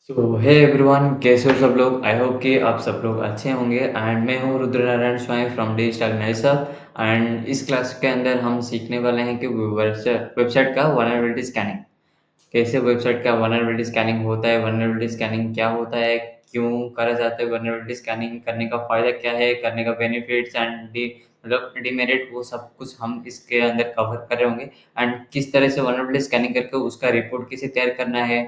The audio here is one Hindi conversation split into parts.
सो हे एवरीवन, कैसे हो सब लोग। आई होप कि आप सब लोग अच्छे होंगे। एंड मैं हूँ रुद्र नारायण स्वामी फ्रॉम डिजिटल नाइसअप। एंड इस क्लास के अंदर हम सीखने वाले हैं कि वेबसाइट का वल्नरेबिलिटी स्कैनिंग, कैसे वेबसाइट का वल्नरेबिलिटी स्कैनिंग होता है, वल्नरेबिलिटी स्कैनिंग क्या होता है, क्यों करा जाता है, वल्नरेबिलिटी स्कैनिंग करने का फ़ायदा क्या है, करने का बेनिफिट्स एंड मतलब डिमेरिट, वो सब कुछ हम इसके अंदर कवर कर रहे होंगे। एंड किस तरह से वल्नरेबिलिटी स्कैनिंग करके उसका रिपोर्ट कैसे तैयार करना है,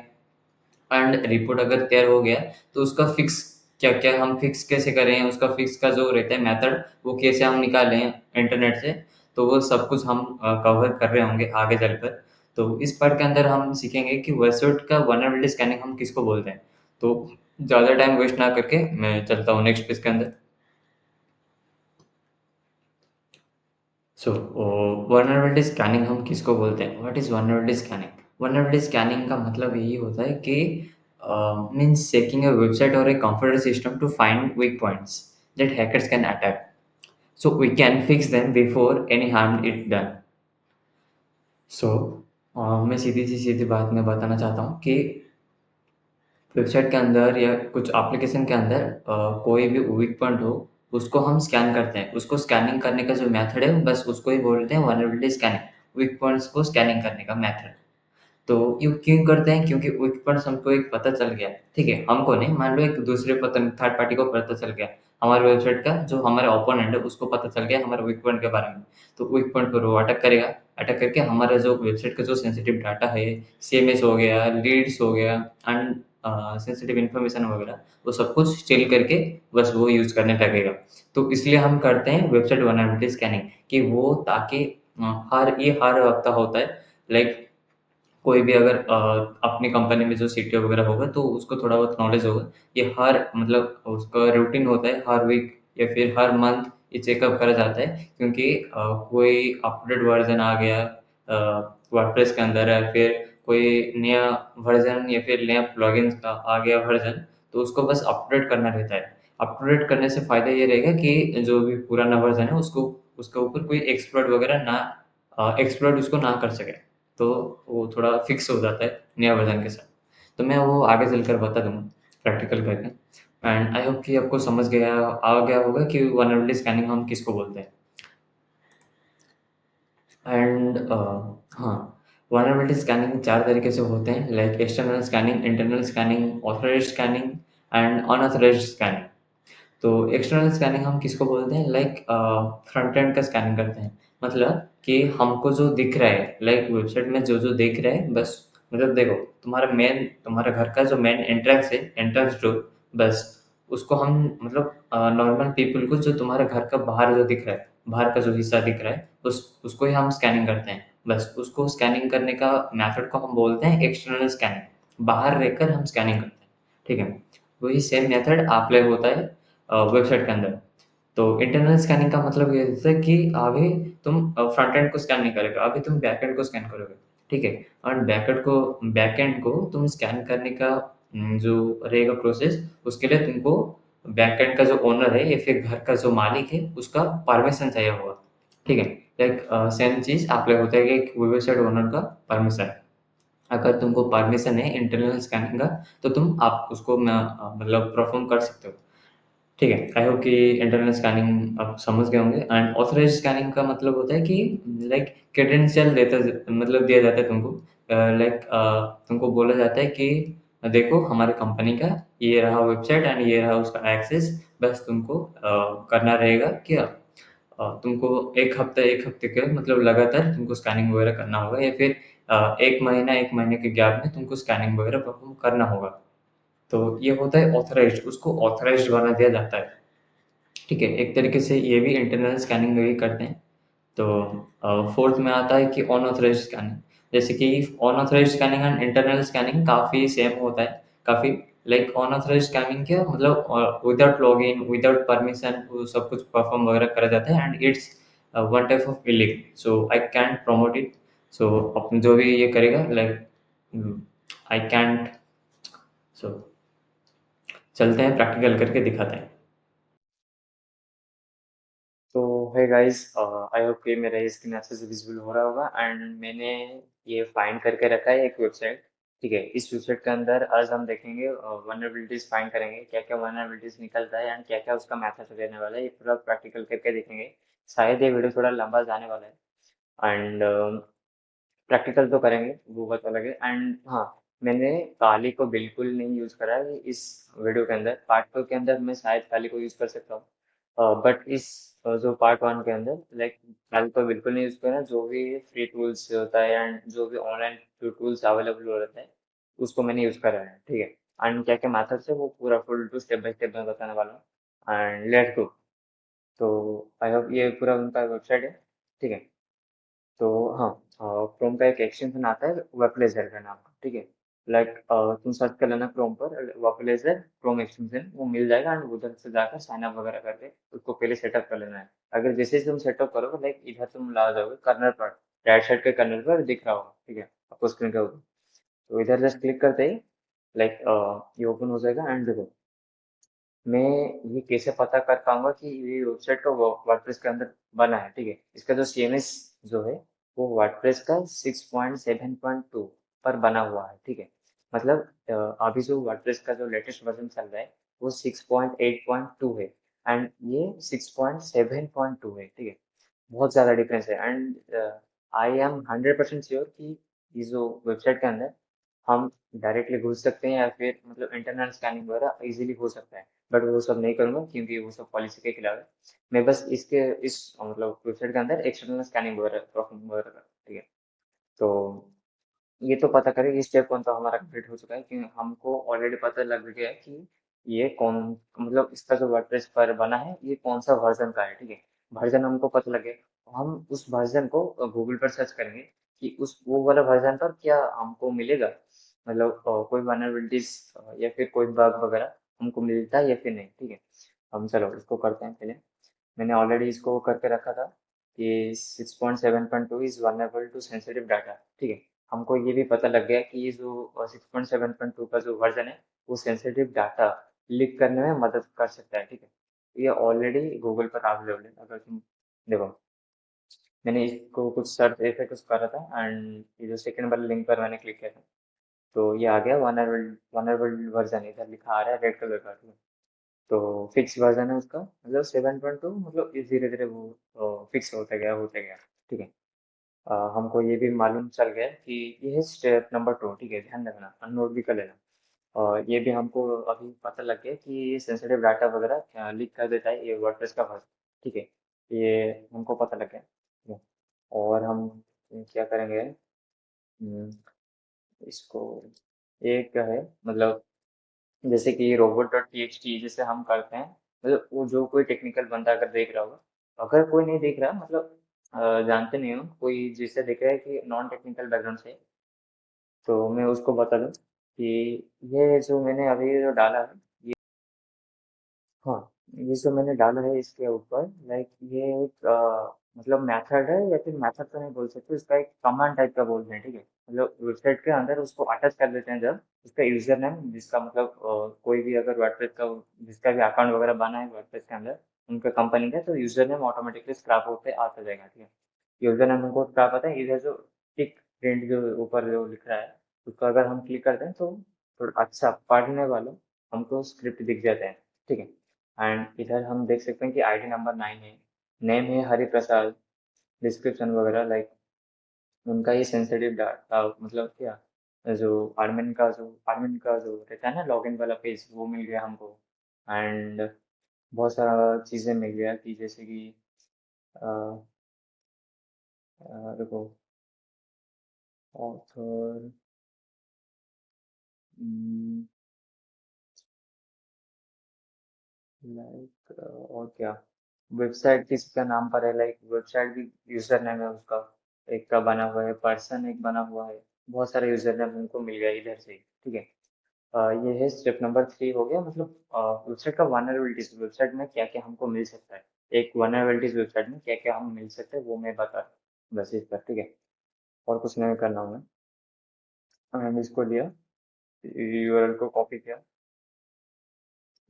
एंड रिपोर्ट अगर तैयार हो गया तो उसका फिक्स क्या-क्या हम फिक्स कैसे करें, उसका फिक्स का जो रहता है मेथड वो कैसे हम निकालें इंटरनेट से। तो वो सब कुछ हम कवर कर रहे होंगे आगे चलकर। तो इस पार्ट के अंदर हम सीखेंगे कि वेबसाइट का वल्नरेबिलिटी स्कैनिंग हम किसको बोलते हैं। तो ज़्यादा टाइम वेस्ट ना करके मैं चलता हूँ नेक्स्ट पेज के अंदर। सो वल्नरेबिलिटी स्कैनिंग हम किसको बोलते हैं? What is vulnerability scanning? Vulnerability scanning का मतलब यही होता है कि मीन्स चेकिंग अ वेबसाइट और a computer system to find weak points that hackers can attack, so we can fix them before any harm is done. सो मैं सीधी बात मैं बताना चाहता हूँ कि वेबसाइट के अंदर या कुछ एप्लीकेशन के अंदर कोई भी वीक पॉइंट हो, उसको हम स्कैन करते हैं। उसको स्कैनिंग करने का जो मेथड है, बस उसको ही बोलते हैं वल्नरेबिलिटी स्कैनिंग। वीक पॉइंट्स को स्कैनिंग करने का मेथड। तो ये क्यों करते हैं? क्योंकि वीक पॉइंट्स हमको एक पता चल गया, ठीक है? हमको नहीं, मान लो एक दूसरे पर्सन, थर्ड पार्टी को पता चल गया। हमारे वेबसाइट का जो हमारा ओपोनेंट है, उसको पता चल गया हमारे वीक पॉइंट के बारे में। तो वीक पॉइंट पर वो अटैक करेगा। अटैक करके हमारा जो वेबसाइट का जो सेंसिटिव डाटा है, सीएमएस हो गया, लीड्स हो गया एंड सेंसिटिव इन्फॉर्मेशन वगैरह, वो सब कुछ स्टील करके बस वो यूज़ करने लगेगा। तो इसलिए हम करते हैं वेबसाइट वल्नरेबिलिटी स्कैनिंग, कि वो ताकि हर हफ्ता होता है। लाइक कोई भी अगर अपनी कंपनी में जो सीटीओ वगैरह होगा तो उसको थोड़ा बहुत नॉलेज होगा। ये हर मतलब उसका रूटीन होता है, हर वीक या फिर हर मंथ ये चेकअप करा जाता है, क्योंकि कोई अपडेट वर्ज़न आ गया वर्डप्रेस के अंदर, या फिर कोई नया वर्ज़न या फिर नया प्लगइन्स का आ गया वर्ज़न, तो उसको बस अपडेट करना रहता है। अपडेट करने से फ़ायदा ये रहेगा कि जो भी पुराना वर्ज़न है उसको उसके ऊपर कोई एक्सप्लॉइट वगैरह ना एक्सप्लॉइट उसको ना कर सके। तो वो थोड़ा फिक्स हो जाता है नया वर्ज़न के साथ। तो मैं वो आगे चलकर बता दूँगा प्रैक्टिकल करके। एंड आई होप कि आपको समझ गया आ गया होगा कि वल्नरेबिलिटी स्कैनिंग हम किसको बोलते हैं। एंड हाँ, वल्नरेबिलिटी स्कैनिंग 4 तरीके से होते हैं, like external scanning, internal scanning, authorised scanning and unauthorised scanning. तो एक्सटर्नल स्कैनिंग हम किसको बोलते हैं? लाइक फ्रंट एंड का स्कैनिंग करते हैं। मतलब कि हमको जो दिख रहा है, लाइक वेबसाइट में जो-जो दिख रहा है, बस मतलब देखो, तुम्हारा घर का जो मेन एंट्रेंस है, एंट्रेंस डोर, बस उसको हम मतलब नॉर्मल पीपल को जो तुम्हारे घर का बाहर जो दिख रहा है, बाहर का जो हिस्सा दिख रहा है, उसको ही हम स्कैनिंग करते हैं। बस उसको स्कैनिंग करने का मेथड को हम बोलते हैं एक्सटर्नल स्कैनिंग। बाहर रहकर हम स्कैनिंग करते हैं, ठीक है? वही सेम मेथड अप्लाई होता है वेबसाइट के अंदर। तो इंटरनल स्कैनिंग का मतलब ये होता है कि अभी तुम फ्रंट एंड को स्कैन नहीं करोगे, अभी तुम बैक एंड को स्कैन करोगे, ठीक है? और बैक एंड को तुम स्कैन करने का जो रहेगा प्रोसेस, उसके लिए तुमको बैक एंड का जो ओनर है या फिर घर का जो मालिक है, उसका परमिशन चाहिए होगा, ठीक है? लाइक सेम चीज़ अप्लाई होता है कि वेबसाइट ओनर का परमिशन। अगर तुमको परमिशन है इंटरनल स्कैनिंग का, तो तुम आप उसको मतलब परफ़ॉर्म कर सकते हो। ठीक है, आई होप कि इंटरनल स्कैनिंग आप समझ गए होंगे। एंड ऑथराइज्ड स्कैनिंग का मतलब होता है कि लाइक क्रेडेंशियल मतलब दिया जाता है तुमको। लाइक तुमको बोला जाता है कि देखो हमारी कंपनी का ये रहा वेबसाइट एंड ये रहा उसका एक्सेस, बस तुमको करना रहेगा क्या, तुमको 1 हफ्ते के मतलब लगातार तुमको स्कैनिंग वगैरह करना होगा, या फिर 1 महीने के गैप में तुमको स्कैनिंग वगैरह परफ़ॉर्म करना होगा। तो ये होता है ऑथराइज़्ड, उसको ऑथराइज़्ड बना दिया जाता है। ठीक है, एक तरीके से ये भी इंटरनल स्कैनिंग में ही करते हैं। तो फोर्थ में आता है कि अनऑथराइज्ड स्कैनिंग। जैसे कि unauthorised scanning and internal scanning काफ़ी सेम होता है, काफ़ी। लाइक अनऑथराइज्ड स्कैनिंग क्या मतलब विदाउट लॉगिन, विदाउट परमिशन वो सब कुछ परफॉर्म वगैरह करा जाता है, and it's one type of illegal, so I can't promote it. So अपन जो भी ये करेगा, लाइक आई कैंट। सो चलते हैं प्रैक्टिकल करके दिखाते हैं। तो है गाइस, आई होप कि मेरा ये स्क्रीन अच्छे से विजिबल हो रहा होगा। एंड मैंने ये फाइंड करके रखा है एक वेबसाइट, ठीक है। इस वेबसाइट के अंदर आज हम देखेंगे वनरेबिलिटीज फाइंड करेंगे, क्या क्या वनरेबिलिटीज निकलता है एंड क्या क्या उसका मेथड रहने वाला है, ये पूरा प्रैक्टिकल करके देखेंगे। शायद ये वीडियो थोड़ा लंबा जाने वाला है एंड प्रैक्टिकल तो करेंगे, वो बात अलग है। एंड हाँ, मैंने काली को बिल्कुल नहीं यूज करा है इस वीडियो के अंदर। पार्ट टू के अंदर मैं शायद काली को यूज कर सकता हूँ, बट इस जो पार्ट वन के अंदर लाइक काली को बिल्कुल नहीं यूज करना। जो भी फ्री टूल्स होता है एंड जो भी ऑनलाइन टूल्स अवेलेबल हो रहता है उसको मैंने यूज करा है, ठीक है। एंड क्या क्या मैथड है वो पूरा full to step by step मैं बताने वाला हूँ एंड लेट्स गो। तो आई होप ये पूरा उनका वेबसाइट है, ठीक है। तो हाँ, क्रोम का एक एक्सटेंशन आता है वेबलेजर का नाम का, ठीक है। लाइक तुम सर्च कर लेना क्रोम पर वेबलेजर क्रोम एक्सटेंशन, वो मिल जाएगा एंड उधर से जाकर साइन अप वगैरह करके उसको पहले सेटअप कर लेना है। अगर जैसे ही तुम सेटअप करोगे लाइक इधर तुम ला जाओगे कर्नल पर, राइट साइड के कर्नल पर दिख रहा होगा, ठीक है आपको स्क्रीन के ऊपर। तो इधर जस्ट क्लिक करते ही लाइक ये ओपन हो जाएगा एंड देखो मैं ये कैसे पता कर पाऊंगा कि ये वेबसाइट का वर्डप्रेस के अंदर बना है, ठीक है। इसका जो सीएमएस जो है वो वर्डप्रेस का 6.7.2 पर बना हुआ है, ठीक है। मतलब अभी जो वर्डप्रेस का जो लेटेस्ट वर्जन चल रहा है वो 6.8.2 है एंड ये 6.7.2 है, ठीक है। बहुत ज्यादा डिफरेंस है एंड आई एम 100% श्योर कि ये जो वेबसाइट के अंदर हम डायरेक्टली घुस सकते हैं या फिर मतलब इंटरनल स्कैनिंग वगैरह इजीली हो सकता है। बट वो सब नहीं करूंगा क्योंकि वो सब पॉलिसी के खिलाफ है। मैं बस इसके इस मतलब वेबसाइट के अंदर एक्सटर्नल स्कैनिंग वगैरह परफॉर्म वगैरह करूँ, ठीक है। तो ये तो पता करें, ये स्टेप वन तो हमारा कंप्लीट हो चुका है कि हमको ऑलरेडी पता लग गया है कि ये कौन मतलब इसका जो वर्डप्रेस पर बना है ये कौन सा वर्जन का है, ठीक है। वर्जन हमको पता लगे तो हम उस वर्जन को गूगल पर सर्च करेंगे कि उस वो वाला वर्जन पर क्या हमको मिलेगा, मतलब कोई वनरेबिलिटीज या फिर कोई बग वगैरह हमको मिलता है या फिर नहीं, ठीक है। हम चलो इसको करते हैं पहले। मैंने ऑलरेडी इसको करके रखा था कि 6.7.2 is vulnerable to sensitive data, ठीक है। हमको ये भी पता लग गया कि ये जो 6.7.2 का जो वर्जन है वो सेंसिटिव डाटा लीक करने में मदद कर सकता है, ठीक है। ये ऑलरेडी गूगल पर अवेलेबल है। अगर तुम देखो, मैंने इसको कुछ सर्च ऐसे कुछ करा था एंड ये जो सेकंड वाले लिंक पर मैंने क्लिक किया था तो ये आ गया वनरेबल वनरेबल वर्जन, इधर लिखा आ रहा है रेड कलर का, ठीक है। तो फिक्स वर्जन है उसका, मतलब 7.2, मतलब ये धीरे धीरे वो फिक्स होता गया, ठीक है। हमको ये भी मालूम चल गया कि ये है स्टेप नंबर टू, ठीक है। ध्यान रखना, नोट भी कर लेना। और ये भी हमको अभी पता लग गया कि ये सेंसिटिव डाटा वगैरह लीक कर देता है ये वर्डप्रेस का वर्जन, ठीक है। ये हमको पता लग गया, ठीक है। और हम क्या करेंगे, हम्म, इसको एक क्या है मतलब जैसे कि रोबोट डॉट टीएक्सटी जैसे हम करते हैं, मतलब वो जो कोई टेक्निकल बंदा अगर देख रहा होगा, अगर कोई नहीं देख रहा मतलब जानते नहीं हो, कोई जिसे देख रहा है कि नॉन टेक्निकल बैकग्राउंड से, तो मैं उसको बता दूं कि ये जो मैंने अभी जो डाला है, हाँ, ये जो मैंने डाला है इसके ऊपर लाइक ये एक मतलब मेथड है या फिर मेथड तो नहीं बोल सकते, इसका एक कमांड टाइप का बोलते हैं, ठीक है। मतलब वेबसाइट के अंदर उसको अटैच कर देते हैं जब उसका यूजर नेम, जिसका मतलब कोई भी अगर वर्डप्रेस का जिसका भी अकाउंट वगैरह बना है वर्डप्रेस के अंदर उनका कंपनी का, तो यूजर नेम ऑटोमेटिकली स्क्रैप होते आता जाएगा, ठीक है। यूजर नेम हमको स्क्रैप आता है, इधर जो टिक प्रिंट जो ऊपर जो लिख रहा है उसको अगर हम क्लिक करते हैं तो थोड़ा अच्छा पढ़ने वाला हमको स्क्रिप्ट दिख जाता है, ठीक है। एंड इधर हम देख सकते हैं कि आईडी नंबर 9 है, नेम है हरि प्रसाद, डिस्क्रिप्शन वगैरह लाइक उनका ये सेंसिटिव डाटा मतलब क्या, जो एडमिन का जो रहता है ना लॉगिन वाला पेज वो मिल गया हमको। एंड बहुत सारा चीज़ें मिल गया कि जैसे कि अ, देखो ऑथर, लाइक और क्या, वेबसाइट किसका नाम पर है, लाइक वेबसाइट भी यूजर नेम है उसका एक का बना हुआ है, पर्सन एक बना हुआ है, बहुत सारे यूजर नेम उनको मिल गया इधर से, ठीक है। ये है स्टेप नंबर थ्री हो गया, मतलब वेबसाइट का वनरेबिलिटीज वेबसाइट में क्या क्या हमको मिल सकता है, एक वनरेबिलिटीज वेबसाइट में क्या क्या हम मिल सकते हैं वो मैं बता रहा हूँ बस इस पर, ठीक है। और कुछ नहीं करना हूँ मैंने इसको लिया, यूआरएल को कॉपी किया,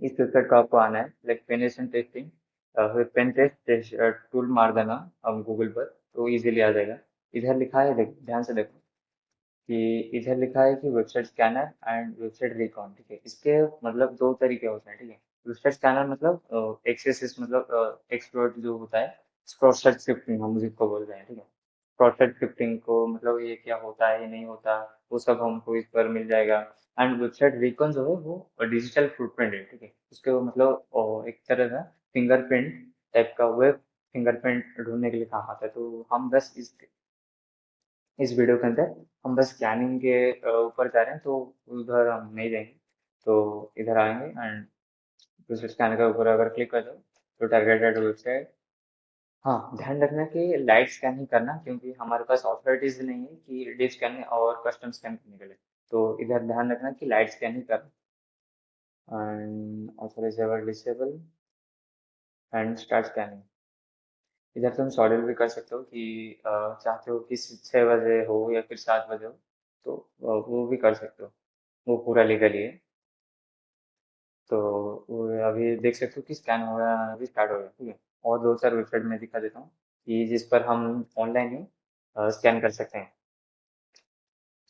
इस वेबसाइट को आपको आना है लाइक पेनिट्रेशन टेस्टिंग, फिर पेन टेस्ट टूल मार देना अब गूगल पर तो इजीली आ जाएगा। इधर लिखा है, देख ध्यान से देखो, कि इधर लिखा है कि website scanner and website recon, ठीक है। इसके मतलब दो तरीके होते हैं, ठीक है। वेबसाइट स्कैनर मतलब एक्सेस मतलब एक्सप्लोर जो होता है, क्रॉस साइट स्क्रिप्टिंग हम जिसको बोल रहे हैं, ठीक है। क्रॉस साइट स्क्रिप्टिंग को मतलब ये क्या होता है, ये नहीं होता, वो सब हमको इस पर मिल जाएगा। एंड वेबसाइट रिकॉन जो है वो डिजिटल फुटप्रिंट है, ठीक है। उसके वो मतलब एक तरह का फिंगरप्रिंट टाइप का वेब फिंगरप्रिंट ढूंढने के लिए काम आता है। तो हम बस इस वीडियो के अंदर हम बस स्कैनिंग के ऊपर जा रहे हैं, तो उधर हम नहीं जाएंगे। तो इधर आएंगे एंड दूसरे स्कैनर के ऊपर अगर क्लिक कर दो तो टारगेटेड वेबसाइट। हाँ, ध्यान रखना कि लाइट स्कैन ही करना, क्योंकि हमारे पास ऑथोरिटीज नहीं है कि डीप स्कैन और कस्टम स्कैन करने के लिए। तो इधर ध्यान रखना कि लाइट स्कैन ही करना। And authorizable disable and start scanning. इधर तुम शेड्यूल भी कर सकते हो कि चाहते हो कि 6 बजे हो या फिर 7 बजे हो, तो वो भी कर सकते हो। वो पूरा लीगली है। तो वो अभी देख सकते हो कि स्कैन हो रहा है, अभी स्टार्ट हो गया, ठीक है। और दो चार वेबसाइट में दिखा देता हूँ कि जिस पर हम ऑनलाइन ही स्कैन कर सकते हैं।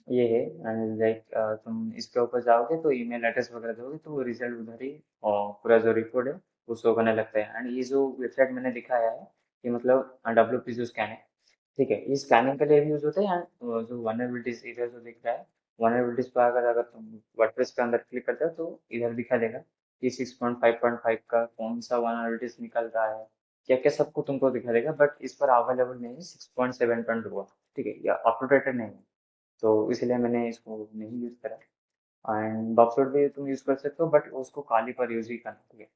ये है। एंड लाइक तुम इसके ऊपर जाओगे तो ईमेल एड्रेस वगैरह दोगे तो वो रिजल्ट उधर ही पूरा जो रिपोर्ट है वो शो करने लगता है। एंड ये जो वेबसाइट मैंने दिखाया है ये मतलब डब्ल्यू जो स्कैन है, ठीक है। ये स्कैनिंग के लिए भी यूज होता है। एंड जो वनरेबिलिटीज इधर जो दिख रहा है, वनरेबिलिटीज पर अगर अगर तुम वर्डप्रेस के अंदर क्लिक करते हो तो इधर दिखा देगा कि 6.5.5 का कौन सा वनरेबिलिटीज निकल रहा है, क्या क्या सबको तुमको दिखा देगा। बट इस पर अवेलेबल नहीं है 6.7.2, ठीक है, या अप टू डेट नहीं है। तो इसलिए मैंने इसको नहीं यूज करा। एंड बफर भी तुम यूज कर सकते हो, बट उसको काली पर यूज ही करना, ठीक है।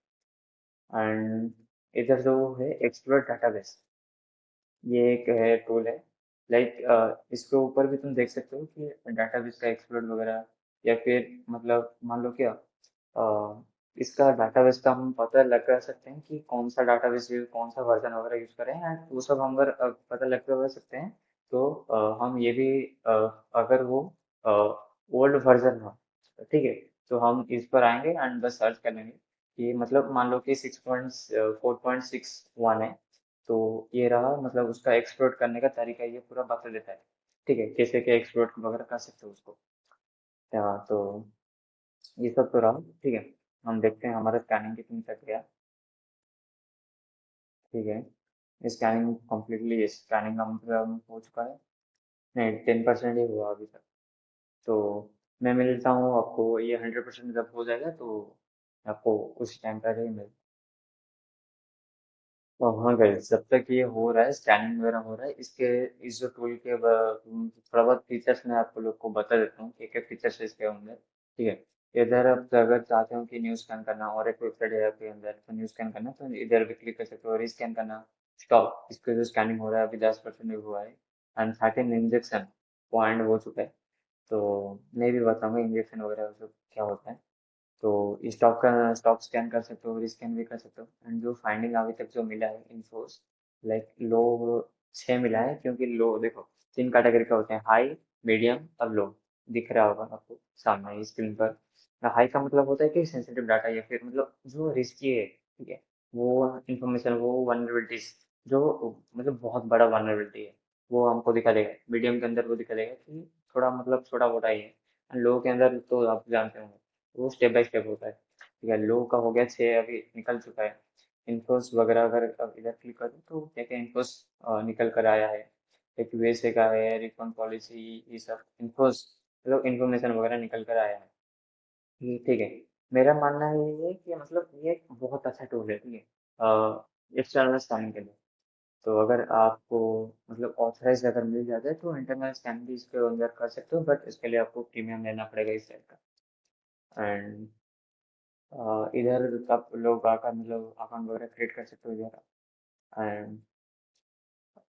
एंड इधर जो है एक्सप्लोर डाटाबेस, ये एक है टूल है। लाइक इसके ऊपर भी तुम देख सकते हो कि डाटाबेस का एक्सप्लोर वगैरह, या फिर मतलब मान लो क्या इसका डाटाबेस का हम पता लगा सकते हैं कि कौन सा डाटाबेस कौन सा वर्जन वगैरह यूज करें। एंड वो सब हम अगर पता लगा सकते हैं तो हम ये भी अगर वो ओल्ड वर्जन हो, ठीक है, तो हम इस पर आएंगे एंड बस सर्च कर लेंगे कि मतलब मान लो कि 6.4.6.1 है। तो ये रहा मतलब उसका एक्सप्लोर करने का तरीका ये पूरा बता देता है, ठीक है, कैसे क्या एक्सप्लोर वगैरह कर सकते हो उसको। तो ये सब तो रहा, ठीक है। हम देखते हैं हमारा स्कैनिंग कितनी तक गया, ठीक है। स्कैनिंग कम्प्लीटली स्कैनिंग का मतलब हो चुका है, नहीं 10% ही हुआ अभी तक। तो मैं मिलता हूँ आपको, ये 100% जब हो जाएगा तो आपको उस टाइम पर ही मिल। तो हाँ गाइस, जब तक ये हो रहा है स्कैनिंग वगैरह हो रहा है, इसके इस जो टूल के थोड़ा बहुत फीचर्स मैं आपको लोग को बता देता हूँ कि क्या फीचर्स है इसके अंदर, ठीक है। इधर आप अगर चाहते हो कि न्यू स्कैन करना और एक वेबसाइट है आपके अंदर तो न्यू स्कैन करना, तो इधर भी क्लिक कर सकते हो। रीस्कैन करना, स्टॉप, इसका जो स्कैनिंग हो रहा है अभी 10% हुआ है। एंड 13 इंजेक्शन पॉइंट हो चुका है। तो मैं भी बताऊंगा इंजेक्शन वगैरह सब क्या होता है। तो स्टॉक का स्टॉक स्कैन कर सकते हो, रिस्कैन भी कर सकते हो। एंड जो फाइंडिंग अभी तक जो मिला है इन्फोस, लाइक लो 6 मिला है, क्योंकि लो देखो 3 कैटेगरी का होते हैं, हाई, मीडियम और लो। दिख रहा होगा आपको सामने स्क्रीन पर। हाई का मतलब होता है कि सेंसिटिव डाटा या फिर मतलब जो रिस्की है, ठीक है, वो इंफॉर्मेशन, वो वनरेबिलिटीज जो मतलब बहुत बड़ा वनरेबिलिटी है वो हमको दिखा देगा। मीडियम के अंदर वो दिखा देगा कि थोड़ा मतलब छोटा मोटा ही है। लो के अंदर तो आप जानते होंगे वो स्टेप बाय स्टेप होता है, ठीक है। लो का हो गया 6, अभी निकल चुका है। इन्फोस वगैरह अगर अब इधर क्लिक करूँ तो क्या क्या इन्फोस निकल कर आया है। एक यूएसए का है, रिफंड पॉलिसी, ये सब इन्फोस मतलब इन्फॉर्मेशन वगैरह निकल कर आया है। ठीक है। मेरा मानना है ये है कि मतलब ये एक बहुत अच्छा टूल है, ठीक है, एक्सटर्नल स्कैनिंग के लिए। तो अगर आपको मतलब ऑथराइज अगर मिल जाता है तो इंटरनल स्कैन भी इसके अंदर कर सकते हो, बट इसके लिए आपको प्रीमियम लेना पड़ेगा इस साइड का। एंड इधर सब लोग आकर मतलब अकाउंट वगैरह क्रिएट कर सकते हो इधर। एंड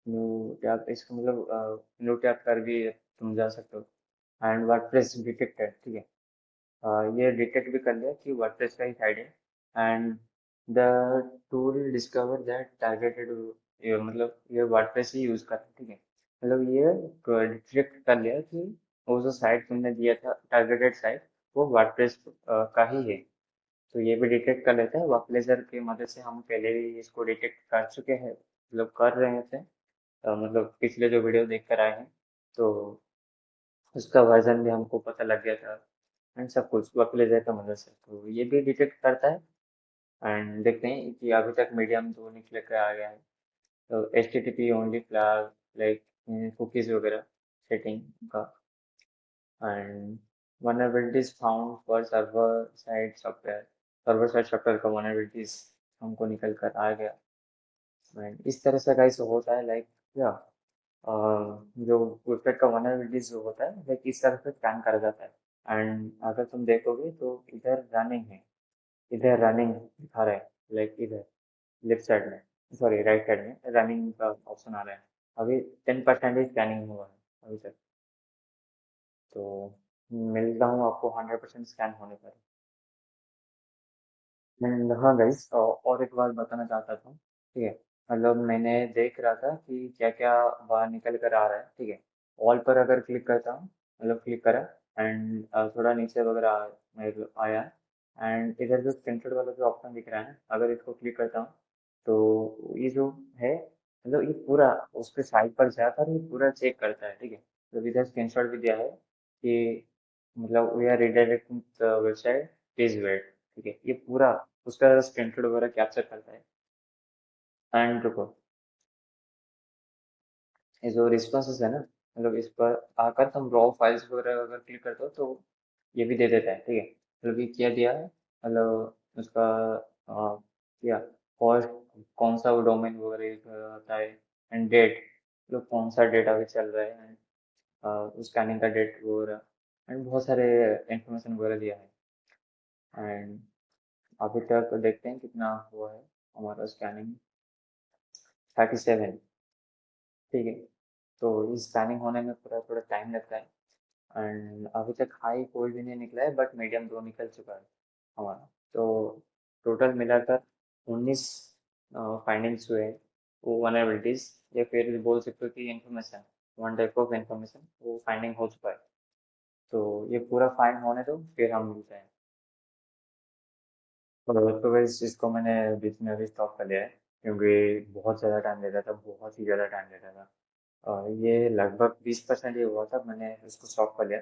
न्यू टैब इसका मतलब न्यू टैब पर भी तुम जा सकते हो। एंड वर्डप्रेस डिटेक्टर, ठीक है। ये डिटेक्ट भी कर लिया कि वर्डप्रेस का ही साइड है। And the tool discover that targeted, ये मतलब ये वर्डप्रेस ही यूज कर, ठीक है। मतलब ये डिटेक्ट कर लिया कि वो जो साइट तुमने दिया था टारगेटेड साइट वो वर्डप्रेस का ही है। तो ये भी डिटेक्ट कर लेता है। वर्कप्लेसर की मदद से हम पहले भी इसको डिटेक्ट कर चुके हैं, मतलब कर रहे थे। मतलब पिछले जो वीडियो देख कर आए हैं। तो उसका वर्जन भी हमको पता लग गया था एंड सब कुछ वर्कप्लेस का मदद से, तो ये भी डिटेक्ट करता है। एंड देखते हैं कि अभी तक मीडियम 2 निकल कर आ गया है। तो H T T P only flag like cookies वगैरह सेटिंग का, and vulnerabilities found for server side software का vulnerabilities हमको निकल कर आ गया। एंड इस तरह से गाइस होता है लाइक या जो वेबसाइट का vulnerabilities जो होता है लाइक इस तरह से स्कैन करा जाता है। एंड अगर तुम देखोगे तो इधर रनिंग है, इधर रनिंग दिखा रहा है, लाइक इधर लेफ्ट साइड में, सॉरी राइट साइड में रनिंग का ऑप्शन आ रहा है। अभी 10% ही स्कैनिंग हुआ है अभी तक, तो मिलता हूँ आपको 100% स्कैन होने पर। एंड हाँ गाइस, और एक बात बताना चाहता था, ठीक है। मतलब मैंने देख रहा था कि क्या क्या बाहर निकल कर आ रहा है, ठीक है। ऑल पर अगर क्लिक करता हूँ, मतलब क्लिक करा एंड थोड़ा नीचे वगैरह आया, एंड इधर जो स्क्रीनशॉट वाला जो ऑप्शन दिख रहा है, अगर इसको क्लिक करता हूँ तो ये जो है, मतलब ये पूरा उसके साइड पर जाकर ये पूरा चेक करता है, ठीक है। तो इधर स्क्रीनशॉट भी दिया है कि मतलब we are redirecting website, please wait, ठीक है। ये पूरा उसका स्क्रीनशॉट वगैरह कैप्चर करता है। एंड रुको, ये जो रिस्पॉन्सेस है ना, मतलब इस पर आकर तुम रॉ फाइल्स वगैरह अगर क्लिक करते हो तो ये भी दे देता है, ठीक है। मतलब ये क्या दिया है, मतलब उसका क्या कॉस्ट, कौन सा वो डोमेन वगैरह होता है, एंड डेट, मतलब कौन सा डेट अभी चल रहा है, एंड स्कैनिंग का डेट वगैरह, एंड बहुत सारे इंफॉर्मेशन वगैरह दिया है। एंड अभी तक देखते हैं कितना हुआ है हमारा स्कैनिंग, 37, ठीक है। तो ये स्कैनिंग होने में पूरा थोड़ा टाइम लगता है। एंड अभी तक हाई कोई भी नहीं निकला है, बट मीडियम 2 निकल चुका है हमारा। तो टोटल मिलाकर 19 फाइंडिंग्स हुए हैं, वो वनरेबिलिटीज, या फिर बोल सकते हो कि information, one type of information वो फाइंडिंग हो चुका है। तो ये पूरा फाइंड होने दो फिर हम मिलते हैं। तो वैसे इसको मैंने बीच में अभी स्टॉप कर दिया है, क्योंकि बहुत ज़्यादा टाइम लेता था, बहुत ही ज़्यादा टाइम लेता था। ये लगभग 20% ही हुआ था, मैंने इसको स्टॉप कर लिया।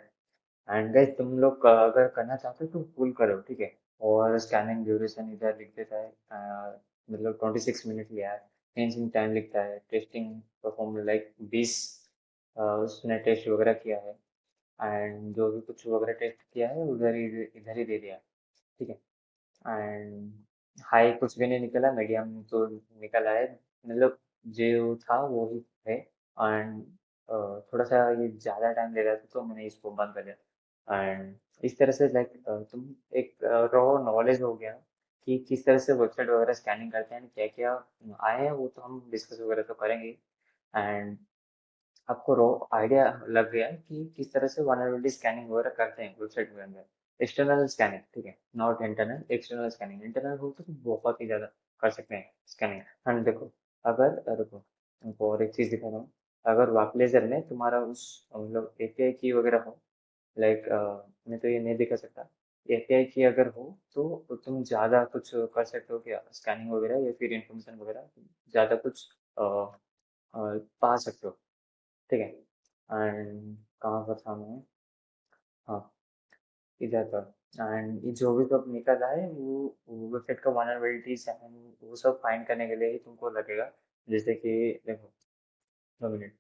एंड गाइस तुम लोग अगर करना चाहते हो तो फुल करो, ठीक है। और स्कैनिंग ड्यूरेशन इधर लिख देता है, मतलब 26 मिनट लिया है। फिनिशिंग टाइम लिखता है, टेस्टिंग परफॉर्म लाइक 20 उसने टेस्ट वगैरह किया है। एंड जो भी कुछ वगैरह टेस्ट किया है इधर ही दे दिया, ठीक है। एंड हाई कुछ भी नहीं निकला, मीडियम तो निकला है, मतलब जो था वो ही है। एंड थोड़ा सा ये ज़्यादा टाइम ले रहा था तो मैंने इसको बंद कर दिया। एंड इस तरह से लाइक तुम एक रॉ नॉलेज हो गया कि किस तरह से वेबसाइट वगैरह स्कैनिंग करते हैं, क्या क्या आए हैं, वो तो हम डिस्कस वगैरह तो करेंगे। एंड आपको रो आइडिया लग गया है कि किस तरह से वनरेबिलिटी स्कैनिंग वगैरह करते हैं वेबसाइट के अंदर। एक्सटर्नल स्कैनिंग, ठीक है, not internal, external scanning. Internal हो तो बहुत ही ज़्यादा कर सकते हैं स्कैनिंग। एंड देखो, अगर रुको तुमको और एक चीज़ दिखा रहा हूँ। अगर वर्कप्लेसर में तुम्हारा उस मतलब एपीआई की वगैरह हो, लाइक मैं तो ये नहीं दिखा सकता, एपीआई की अगर हो तो तुम ज़्यादा कुछ कर सकते हो क्या, स्कैनिंग वगैरह या फिर इंफॉर्मेशन वगैरह ज़्यादा कुछ पा सकते हो, ठीक है। एंड कहाँ पर था मैं, हाँ इधर पर। एंड ये जो भी सब निकल है वो वेबसाइट का वनरेबिलिटीज एंड वो सब फाइंड करने के लिए ही तुमको लगेगा। जैसे कि देखो, 2 मिनट,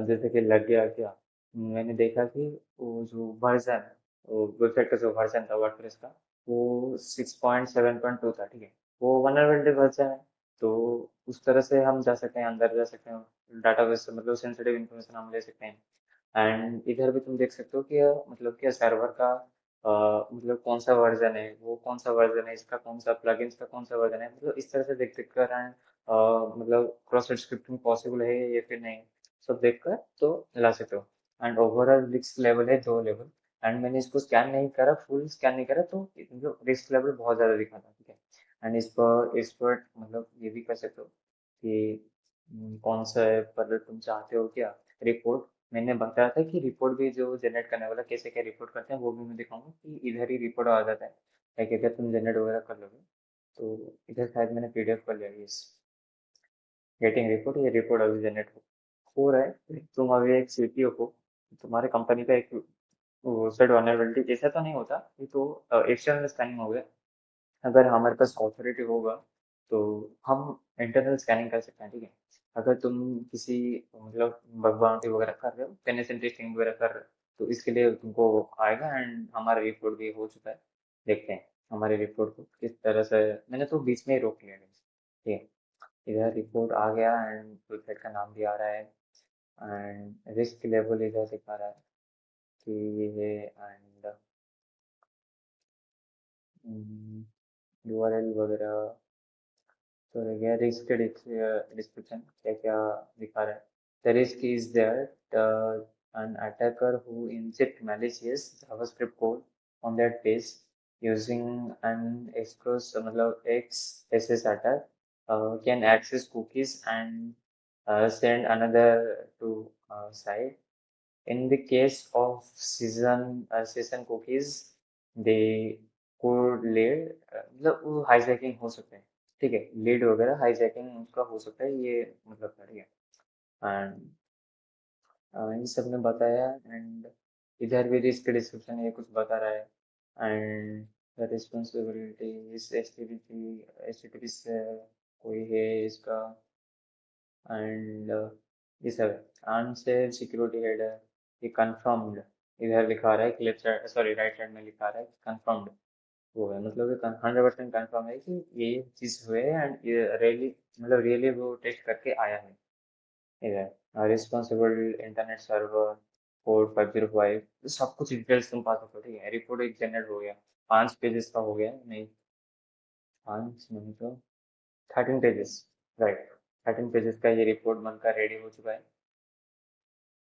जैसे कि लग गया क्या, मैंने देखा कि वो जो वर्जन, वो वेबसाइट का जो वर्जन था वर्डप्रेस का, वो 6.7.2 था, ठीक है। वो वनरेबिलिटी वर्जन है, तो उस तरह से हम जा सकते हैं, अंदर जा सकते हैं डाटाबेस से, मतलब सेंसिटिव इन्फॉर्मेशन हम ले सकते हैं। एंड इधर भी तुम देख सकते हो कि मतलब क्या सर्वर का मतलब कौन सा वर्जन है, वो कौन सा वर्जन है, इसका कौन सा प्लगइन्स का कौन सा वर्जन है, मतलब इस तरह से देख देख कर। एंड मतलब क्रॉस साइट स्क्रिप्टिंग पॉसिबल है या फिर नहीं, सब देखकर तो ला सकते हो। एंड ओवरऑल रिस्क लेवल है 2 लेवल। एंड मैंने इसको स्कैन नहीं करा, फुल स्कैन नहीं करा, तो जो रिस्क लेवल बहुत ज़्यादा दिखा था, ठीक है। एंड इस पर एक्सपर्ट मतलब ये भी कर सकते हो कि कौन सा है, पर तुम चाहते हो क्या रिपोर्ट। मैंने बताया था कि रिपोर्ट भी जो जनरेट करने वाला कैसे क्या रिपोर्ट करते हैं वो भी मैं दिखाऊंगा कि इधर ही रिपोर्ट आ जाता है, लाइक इधर तुम जनरेट वगैरह कर लोगे। तो इधर शायद मैंने पीडीएफ कर लिया, यस, गेटिंग रिपोर्ट, ये रिपोर्ट अभी जनरेट हो रहा है। तुम अभी एक सीपीओ को तुम्हारे कंपनी का एक वो सेट वनरेबिलिटी ऐसा तो नहीं होता, ये तो एक्सटर्नल स्कैनिंग हो गया। अगर हमारे पास ऑथोरिटी होगा तो हम इंटरनल स्कैनिंग कर सकते हैं, ठीक है। अगर तुम किसी मतलब बग बाउंटी वगैरह कर रहे हो, पेनिट्रेंट टेस्टिंग वगैरह कर रहे हो, तो इसके लिए तुमको आएगा एंड हमारा रिपोर्ट भी हो चुका है। देखते हैं हमारे रिपोर्ट को किस तरह से। मैंने तो बीच में ही रोक लिया, ठीक है। इधर रिपोर्ट आ गया एंड वेबसाइट का नाम भी आ रहा है एंड रिस्क लेवल इधर दिखा रहा है कि ये है एंड यूआरएल वगैरह। तो गया रिस्क डिस्क्रिप्शन क्या क्या दिखा रहा है। The risk is that an attacker who inject malicious JavaScript code on that page using an expose मतलब XSS attack can access cookies and send another to site. In the case of session cookies, they could lead मतलब वो हाईजैकिंग हो सकते हैं, ठीक है। लीड वगैरह हाईजैकिंग उसका हो सकता है, ये मतलब कर ठीक है। एंड इन सब ने बताया एंड इधर भी रिस्क डिस्क्रिप्शन ये कुछ बता रहा है एंड रिस्पॉन्सिबिलिटी इस एच टी पी से कोई है इसका एंड ये सब अनसेफ सिक्योरिटी हेड है, ये कंफर्म्ड इधर लिखा रहा है कि left side sorry right side में लिखा रहा है कंफर्म्ड। वो है मतलब ये 100% कंफर्म है कि ये चीज हुए है एंड ये रियली मतलब रियली वो टेस्ट करके आया है इधर। रिस्पॉन्सिबल इंटरनेट सर्वर कोड 505 सब कुछ डिटेल्स तुम पा सकते हो, ठीक है। रिपोर्ट एक जनरेट हो गया, 5 पेजेस का हो गया, नहीं 5 नहीं तो 13 पेजेस, राइट। 13 पेजेस का ये रिपोर्ट बनकर रेडी हो चुका है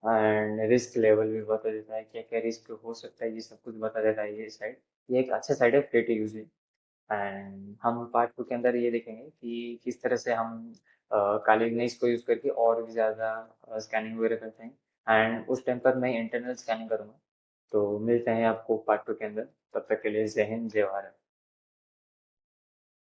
एंड रिस्क लेवल भी बता देता है क्या क्या रिस्क हो सकता है, ये सब कुछ बता देता है ये साइट। ये एक अच्छा साइट है, फ्री टू यूज। एंड हम पार्ट 2 के अंदर ये देखेंगे कि किस तरह से हम काली इग्निस को यूज करके और भी ज्यादा स्कैनिंग वगैरह करते हैं एंड उस टाइम पर मैं इंटरनल स्कैनिंग करूंगा। तो मिलते हैं आपको पार्ट 2 के अंदर, तब तक के लिए जय हिंद जय भारत।